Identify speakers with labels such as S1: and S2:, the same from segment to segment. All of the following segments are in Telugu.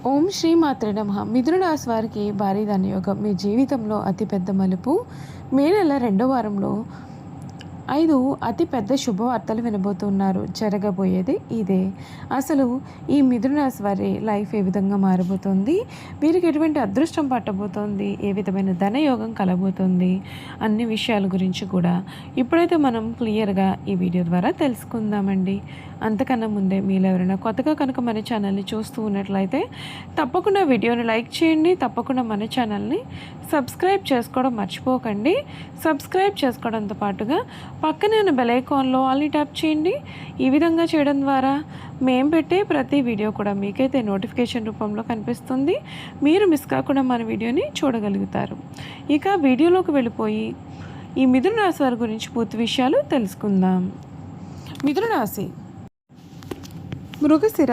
S1: ఓం శ్రీ మాత్రే నమః. మిథున రాశి వారికి భారీ ధనయోగం. మీ జీవితంలో అతిపెద్ద మలుపు. మే నెల రెండో వారంలో 5 అతిపెద్ద శుభవార్తలు వినబోతున్నారు. జరగబోయేది ఇదే. అసలు ఈ మిథున రాశి వారి లైఫ్ ఏ విధంగా మారబోతోంది, వీరికి ఎటువంటి అదృష్టం పట్టబోతోంది, ఏ విధమైన ధనయోగం కలబోతోంది, అన్ని విషయాల గురించి కూడా ఇప్పుడైతే మనం క్లియర్గా ఈ వీడియో ద్వారా తెలుసుకుందామండి. అంతకన్నా ముందే మీరు ఎవరైనా కొత్తగా కనుక మన ఛానల్ని చూస్తూ ఉన్నట్లయితే తప్పకుండా వీడియోని లైక్ చేయండి. తప్పకుండా మన ఛానల్ని సబ్స్క్రైబ్ చేసుకోవడం మర్చిపోకండి. సబ్స్క్రైబ్ చేసుకోవడంతో పాటుగా పక్కనే ఉన్న బెల్ ఐకాన్లో ఆల్ని ట్యాప్ చేయండి. ఈ విధంగా చేయడం ద్వారా మేము పెట్టే ప్రతి వీడియో కూడా మీకైతే నోటిఫికేషన్ రూపంలో కనిపిస్తుంది. మీరు మిస్ కాకుండా మన వీడియోని చూడగలుగుతారు. ఇక వీడియోలోకి వెళ్ళిపోయి ఈ మిథున రాశి వారి గురించి పూర్తి విషయాలు తెలుసుకుందాం. మిథున రాశి మృగశిర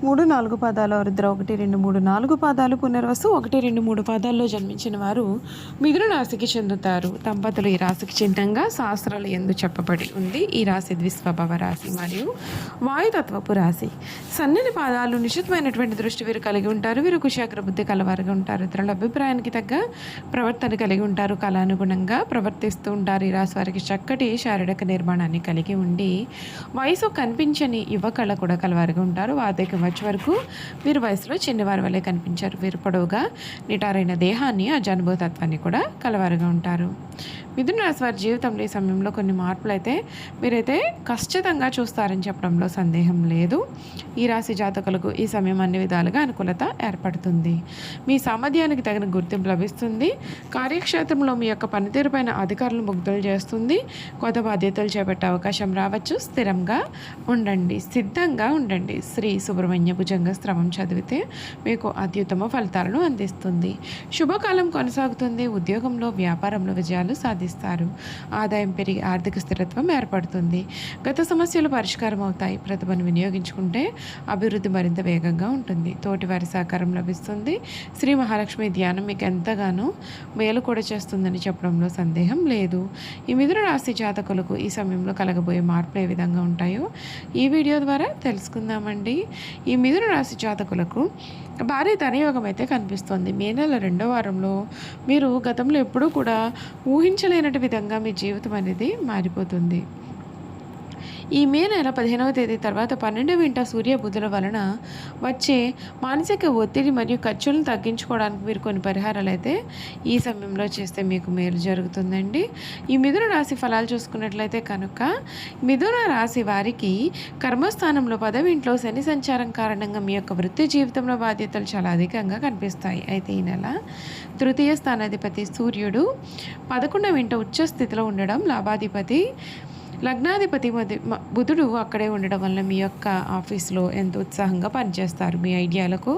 S1: 3, 4 పాదాలు, రుద్ర 1, 2, 3, 4 పాదాలు, పునర్వసు 1, 2, 3 పాదాల్లో జన్మించిన వారు మిథున రాశికి చెందుతారు. దంపతులు ఈ రాశికి చిహ్నంగా శాస్త్రాలు ఎందు చెప్పబడి ఉంది. ఈ రాశి ద్విస్వభావ రాశి మరియు వాయుతత్వపు రాశి. సన్నని పాదాలు, నిశ్చితమైనటువంటి దృష్టి వీరు కలిగి ఉంటారు. వీరు కుశాగ్ర బుద్ధి కలవారుగా ఉంటారు. ఇతరుల అభిప్రాయానికి తగ్గ ప్రవర్తన కలిగి ఉంటారు. కళానుగుణంగా ప్రవర్తిస్తూ ఉంటారు. ఈ రాశి వారికి చక్కటి శారీరక నిర్మాణాన్ని కలిగి ఉండి వయసు కనిపించని యువ కళ కూడా కలవారుగా ఉంటారు. వార్ధక్యం వరకు వీరు వయసులో చిన్నవారి వల్లే కనిపించారు. వీరు పొడవుగా నిటారైన దేహాన్ని, అజానుభవతత్వాన్ని కూడా కలవారుగా ఉంటారు. మిథున రాశి వారి జీవితంలో ఈ సమయంలో కొన్ని మార్పులు అయితే మీరైతే ఖచ్చితంగా చూస్తారని చెప్పడంలో సందేహం లేదు. ఈ రాశి జాతకులకు ఈ సమయం అన్ని విధాలుగా అనుకూలత ఏర్పడుతుంది. మీ సామర్థ్యానికి తగిన గుర్తింపు లభిస్తుంది. కార్యక్షేత్రంలో మీ యొక్క పనితీరుపైన అధికారులను ముగ్ధులు చేస్తుంది. కొత్త బాధ్యతలు చేపట్టే అవకాశం రావచ్చు. స్థిరంగా ఉండండి, సిద్ధంగా ఉండండి. శ్రీ సుబ్రహ్మణ్య భుజంగ స్త్రవం చదివితే మీకు అత్యుత్తమ ఫలితాలను అందిస్తుంది. శుభకాలం కొనసాగుతుంది. ఉద్యోగంలో, వ్యాపారంలో విజయాలు సాధిస్తారు. ఆదాయం పెరిగి ఆర్థిక స్థిరత్వం ఏర్పడుతుంది. గత సమస్యలు పరిష్కారం అవుతాయి. ప్రతిభను వినియోగించుకుంటే అభివృద్ధి మరింత వేగంగా ఉంటుంది. తోటివారి సహకారం లభిస్తుంది. శ్రీ మహాలక్ష్మి ధ్యానం మీకు ఎంతగానో మేలు కూడా చేస్తుందని చెప్పడంలో సందేహం లేదు. ఈ మిథున రాశి జాతకులకు ఈ సమయంలో కలగబోయే మార్పులు ఏ విధంగా ఉంటాయో ఈ వీడియో ద్వారా తెలుసుకుందామండి. ఈ మిథున రాశి జాతకులకు భారీ ధనయోగం అయితే కనిపిస్తుంది. మే నెల రెండో వారంలో మీరు గతంలో ఎప్పుడూ కూడా ఊహించలేనటి విధంగా మీ జీవితం అనేది మారిపోతుంది. ఈ మే నెల 15వ తేదీ తర్వాత 12వ ఇంట సూర్య బుధుల వలన వచ్చే మానసిక ఒత్తిడి మరియు ఖర్చులను తగ్గించుకోవడానికి మీరు కొన్ని పరిహారాలు అయితే ఈ సమయంలో చేస్తే మీకు మేలు జరుగుతుందండి. ఈ మిథున రాశి ఫలాలు చూసుకున్నట్లయితే కనుక మిథున రాశి వారికి కర్మస్థానంలో 10వ ఇంట్లో శని సంచారం కారణంగా మీ యొక్క వృత్తి జీవితంలో బాధ్యతలు చాలా అధికంగా కనిపిస్తాయి. అయితే ఈ నెల తృతీయ స్థానాధిపతి సూర్యుడు 11వ ఇంట ఉచ్చ స్థితిలో ఉండడం, లాభాధిపతి లగ్నాధిపతి బుధుడు అక్కడే ఉండడం వల్ల మీ యొక్క ఆఫీస్లో ఎంతో ఉత్సాహంగా పనిచేస్తారు. మీ ఐడియాలకు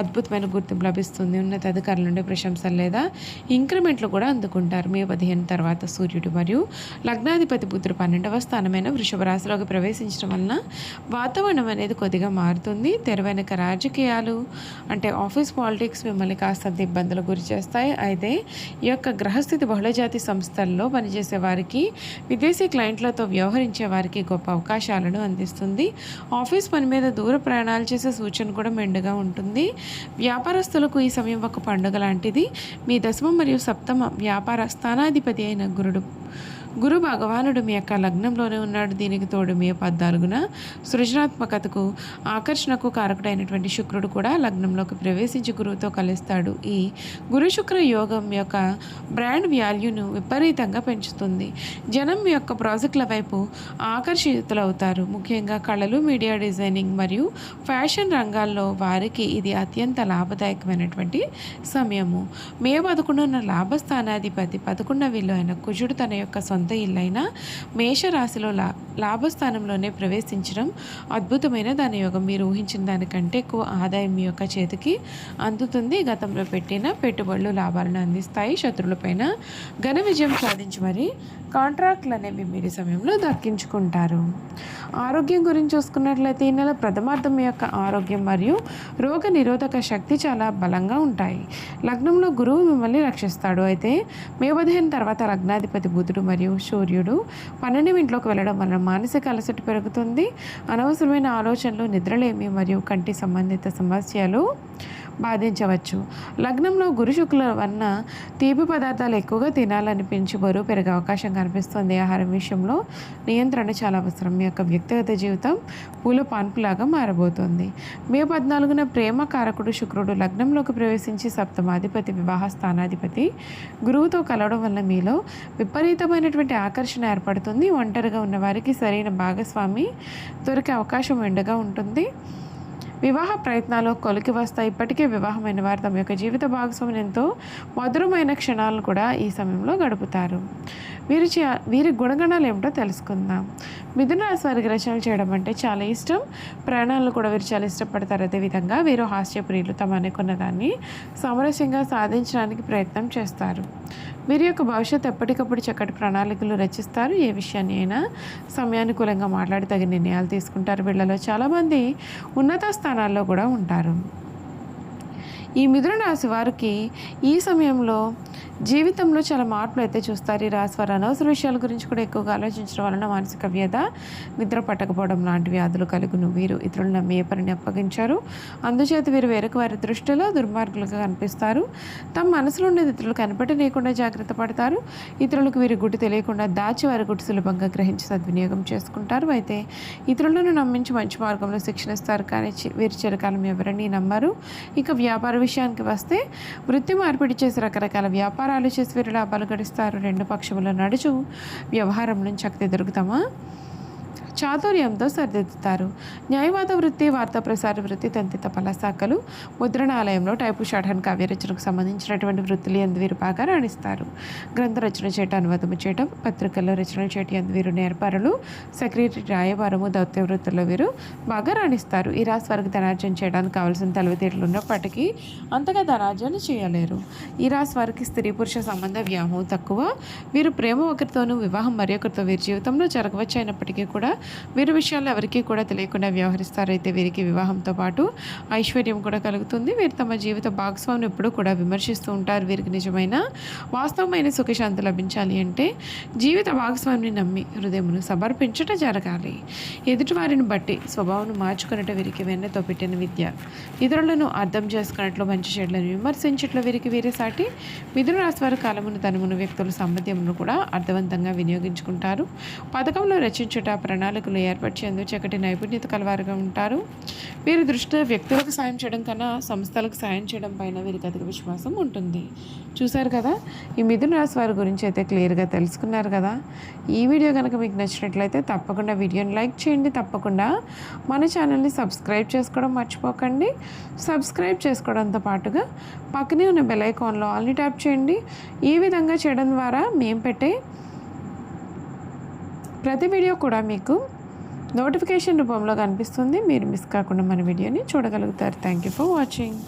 S1: అద్భుతమైన గుర్తింపు లభిస్తుంది. ఉన్నత అధికారుల నుండి ప్రశంసలు లేదా ఇంక్రిమెంట్లు కూడా అందుకుంటారు. మే 15 తర్వాత సూర్యుడు మరియు లగ్నాధిపతి బుధుడు 12వ స్థానమైన వృషభ రాశిలోకి ప్రవేశించడం వలన వాతావరణం అనేది కొద్దిగా మారుతుంది. తెరవెనక రాజకీయాలు అంటే ఆఫీస్ పాలిటిక్స్ మిమ్మల్ని కాస్తంత ఇబ్బందులు గురి చేస్తాయి. అయితే ఈ యొక్క గ్రహస్థితి బహుళజాతి సంస్థల్లో పనిచేసే వారికి, విదేశీ క్లయింట్లతో వ్యవహరించే వారికి గొప్ప అవకాశాలను అందిస్తుంది. ఆఫీస్ పని మీద దూర ప్రయాణాలు చేసే సూచన కూడా మెండుగా ఉంటుంది. వ్యాపారస్తులకు ఈ సమయం ఒక పండుగ లాంటిది. మీ దశమ మరియు సప్తమ వ్యాపార స్థానాధిపతి అయిన గురు భగవానుడు మీ యొక్క లగ్నంలోనే ఉన్నాడు. దీనికి తోడు మే 14న సృజనాత్మకతకు, ఆకర్షణకు కారకుడైనటువంటి శుక్రుడు కూడా లగ్నంలోకి ప్రవేశించి గురువుతో కలుస్తాడు. ఈ గురు శుక్ర యోగం యొక్క బ్రాండ్ వాల్యూను విపరీతంగా పెంచుతుంది. జనం మీ యొక్క ప్రాజెక్టుల వైపు ఆకర్షితులవుతారు. ముఖ్యంగా కళలు, మీడియా డిజైనింగ్ మరియు ఫ్యాషన్ రంగాల్లో వారికి ఇది అత్యంత లాభదాయకమైనటువంటి సమయము. మే 11న లాభస్థానాధిపతి 11వ ఇల్లు అయిన కుజుడు తన యొక్క సొంత ఇల్లైన మేషరాశిలో లాభస్థానంలోనే ప్రవేశించడం అద్భుతమైన ధనయోగం. మీరు ఊహించిన దానికంటే ఎక్కువ ఆదాయం మీ యొక్క చేతికి అందుతుంది. గతంలో పెట్టిన పెట్టుబడులు లాభాలను అందిస్తాయి. శత్రువులపైన ఘన విజయం సాధించి మరి కాంట్రాక్ట్లు అనేవి మీరు సమయంలో దక్కించుకుంటారు. ఆరోగ్యం గురించి చూసుకున్నట్లయితే ఈ నెల ప్రథమార్థం మీ యొక్క ఆరోగ్యం మరియు రోగ నిరోధక శక్తి చాలా బలంగా ఉంటాయి. లగ్నంలో గురువు మిమ్మల్ని రక్షిస్తాడు. అయితే మే 15 తర్వాత లగ్నాధిపతి బుధుడు మరియు సూర్యుడు 12వ ఇంట్లోకి వెళ్ళడం వలన మానసిక అలసట పెరుగుతుంది. అనవసరమైన ఆలోచనలు, నిద్రలేమి మరియు కంటి సంబంధిత సమస్యలు బాధించవచ్చు. లగ్నంలో గురు శుక్రుల వలన తీపి పదార్థాలు ఎక్కువగా తినాలనిపించి బరువు పెరిగే అవకాశం కనిపిస్తుంది. ఆహారం విషయంలో నియంత్రణ చాలా అవసరం. మీ యొక్క వ్యక్తిగత జీవితం పూల పాన్పులాగా మారబోతోంది. మే 14న ప్రేమ కారకుడు శుక్రుడు లగ్నంలోకి ప్రవేశించి సప్తమాధిపతి, వివాహ స్థానాధిపతి గురువుతో కలవడం వల్ల మీలో విపరీతమైనటువంటి ఆకర్షణ ఏర్పడుతుంది. ఒంటరిగా ఉన్న వారికి సరైన భాగస్వామి దొరికే అవకాశం ఎండగా ఉంటుంది. వివాహ ప్రయత్నాలు కొలికి వస్తాయి. ఇప్పటికే వివాహమైన వారు తమ యొక్క జీవిత భాగస్వామిని ఎంతో మధురమైన క్షణాలను కూడా ఈ సమయంలో గడుపుతారు. వీరి గుణగణాలు ఏమిటో తెలుసుకుందాం. మిథున రాశి వారికి రచనలు చేయడం అంటే చాలా ఇష్టం. ప్రయాణాలను కూడా వీరు చాలా ఇష్టపడతారు. అదేవిధంగా వీరు హాస్యప్రియులు. తమ అనుకున్న దాన్ని సామరస్యంగా సాధించడానికి ప్రయత్నం చేస్తారు. వీరి యొక్క భవిష్యత్తు ఎప్పటికప్పుడు చక్కటి ప్రణాళికలు రచిస్తారు. ఏ విషయాన్ని అయినా సమయానుకూలంగా మాట్లాడి తగిన నిర్ణయాలు తీసుకుంటారు. వీళ్ళలో చాలామంది ఉన్నత స్థానాల్లో కూడా ఉంటారు. ఈ మిథున రాశి వారికి ఈ సమయంలో జీవితంలో చాలా మార్పులు అయితే చూస్తారు. ఈ రాశి వారు అనవసర విషయాల గురించి కూడా ఎక్కువగా ఆలోచించడం వలన మానసిక వ్యధ, నిద్ర పట్టకపోవడం లాంటి వ్యాధులు కలుగును. వీరు ఇతరులను నమ్మి ఏ పనిని అప్పగించారు. అందుచేత వీరు వేరొక వారి దృష్టిలో దుర్మార్గులుగా కనిపిస్తారు. తమ మనసులో ఉండేది ఇతరులు కనపడనీయకుండా జాగ్రత్త పడతారు. ఇతరులకు వీరి గుట్టు తెలియకుండా దాచి వారి గుట్టు సులభంగా గ్రహించి సద్వినియోగం చేసుకుంటారు. అయితే ఇతరులను నమ్మించి మంచి మార్గంలో శిక్షణ ఇస్తారు. కానీ వీరి చిరకాలం ఎవరిని నమ్మరు. ఇక వ్యాపార విషయానికి వస్తే వృత్తి మార్పిడి చేసి రకరకాల వ్యాపారాలు చేసి వీరు లాభాలు గడిస్తారు. రెండు పక్షముల నడుచు వ్యవహారం నుంచి శక్తి దొరుకుతామా చాతుర్యంతో సరిదిద్దుతారు. న్యాయవాద వృత్తి, వార్తా ప్రసార వృత్తి, తంత్రిత పలశాఖలు, ముద్రణాలయంలో టైపు షార్ట్ కావ్య రచనకు సంబంధించినటువంటి వృత్తులు ఎందు వీరు బాగా రాణిస్తారు. గ్రంథ రచన చేయటం, అనువాదము చేయటం, పత్రికల్లో రచనలు చేయటం ఎందు వీరు నేర్పారులు. సెక్రటరీ, రాయబారము, దౌత్య వృత్తుల్లో వీరు బాగా రాణిస్తారు. ఈ రాశి వారికి ధనార్జన చేయడానికి కావాల్సిన తెలివితేటలు ఉన్నప్పటికీ అంతగా ధనార్జన చేయలేరు. ఈ రాశి వారికి స్త్రీ పురుష సంబంధ వ్యామోహం తక్కువ. వీరు ప్రేమ ఒకరితోనూ, వివాహం మరి ఒకరితో వీరి జీవితంలో జరగవచ్చు. అయినప్పటికీ కూడా వీరి విషయాలు ఎవరికీ కూడా తెలియకుండా వ్యవహరిస్తారు. అయితే వీరికి వివాహంతో పాటు ఐశ్వర్యం కూడా కలుగుతుంది. వీరు తమ జీవిత భాగస్వామిని ఎప్పుడూ కూడా విమర్శిస్తూ ఉంటారు. వీరికి నిజమైన వాస్తవమైన సుఖశాంతి లభించాలి అంటే జీవిత భాగస్వామిని నమ్మి హృదయమును సమర్పించట జరగాలి. ఎదుటివారిని బట్టి స్వభావం మార్చుకున్నట్టు వీరికి వెన్నతో పెట్టిన విద్య. ఇతరులను అర్థం చేసుకున్నట్లు, మంచి చెడులను విమర్శించట్లు వీరికి వీరే సాటి. మిథున రాశి వారి కాలమును, ధనమును, వ్యక్తుల సామర్థ్యమును కూడా అర్థవంతంగా వినియోగించుకుంటారు. పథకంలో రచించుట, ప్రణాళికలు ఏర్పరిచేందుకు చక్కటి నైపుణ్యత కలవారుగా ఉంటారు. వీరి దృష్టిలో వ్యక్తులకు సాయం చేయడం కన్నా సంస్థలకు సాయం చేయడం పైన వీరికి అధిక విశ్వాసం ఉంటుంది. చూశారు కదా, ఈ మిథున రాశి వారి గురించి అయితే క్లియర్గా తెలుసుకున్నారు కదా. ఈ వీడియో కనుక మీకు నచ్చినట్లయితే తప్పకుండా వీడియోని లైక్ చేయండి. తప్పకుండా మన ఛానల్ని సబ్స్క్రైబ్ చేసుకోవడం మర్చిపోకండి. సబ్స్క్రైబ్ చేసుకోవడంతో పాటుగా పక్కనే ఉన్న బెల్ ఐకాన్లో ఆల్ని ట్యాప్ చేయండి. ఈ విధంగా చేయడం ద్వారా మేము పెట్టే ప్రతి వీడియో కూడా మీకు నోటిఫికేషన్ రూపంలో కనిపిస్తుంది. మీరు మిస్ కాకుండా మన వీడియోని చూడగలుగుతారు. Thank you for watching.